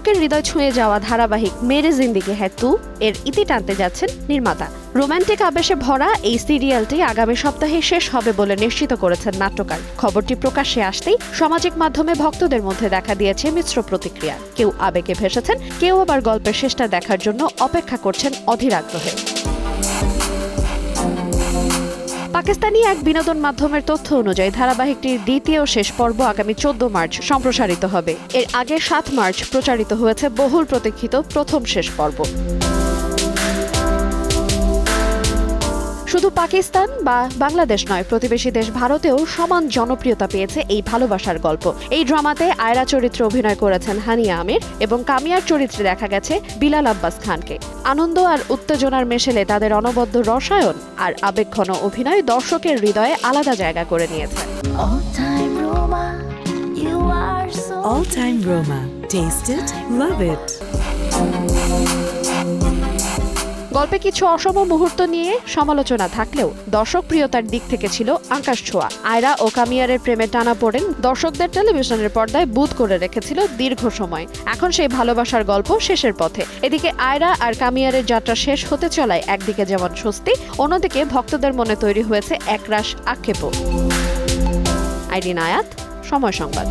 দর্শকের হৃদয় ছুঁয়ে যাওয়া ধারাবাহিক মেরে জিন্দেগি হ্যায় তু এর ইতি টানতে যাচ্ছেন নির্মাতা। রোমান্টিক আবেশে ভরা এই সিরিয়ালটি আগামী সপ্তাহে শেষ হবে বলে নিশ্চিত করেছেন নাট্যকার। খবরটি প্রকাশ্যে আসতেই সামাজিক মাধ্যমে ভক্তদের মধ্যে দেখা দিয়েছে মিশ্র প্রতিক্রিয়া। কেউ আবেগে ভেসেছেন, কেউ আবার গল্পের শেষটা দেখার জন্য অপেক্ষা করছেন অধীর আগ্রহে। পাকিস্তানি এক বিনোদন মাধ্যমের তথ্য অনুযায়ী ধারাবাহিকটির দ্বিতীয় শেষ পর্ব আগামী 14 মার্চ সম্প্রসারিত হবে। এর আগে 7 মার্চ প্রচারিত হয়েছে বহুল প্রতীক্ষিত প্রথম শেষ পর্ব। শুধু পাকিস্তান বা বাংলাদেশ নয়, প্রতিবেশী দেশ ভারতেও সমান জনপ্রিয়তা পেয়েছে এই ভালোবাসার গল্প। এই ড্রামাতে আয়রা চরিত্রে অভিনয় করেছেন হানিয়া আমির এবং কামিয়ার চরিত্রে দেখা গেছে বিলাল আব্বাস খানকে। আনন্দ আর উত্তেজনার মেশেলে তাদের অনবদ্য রসায়ন আর আবেগঘন অভিনয় দর্শকের হৃদয়ে আলাদা জায়গা করে নিয়েছে। All Time Roma. Taste it, love it. গল্পে কিছু অসম মুহূর্ত নিয়ে সমালোচনা থাকলেও দর্শক প্রিয়তার দিক থেকে ছিল আকাশ ছোঁয়া। আয়রা ও কামিয়ারের প্রেমে টানা পড়েন দর্শকদের টেলিভিশনের পর্দায় বুঁদ করে রেখেছিল দীর্ঘ সময়। এখন সেই ভালোবাসার গল্প শেষের পথে। এদিকে আয়রা আর কামিয়ারের যাত্রা শেষ হতে চলায় একদিকে যেমন স্বস্তি, অন্যদিকে ভক্তদের মনে তৈরি হয়েছে একরাশ আক্ষেপও। আইরিন আয়াত, সময় সংবাদ।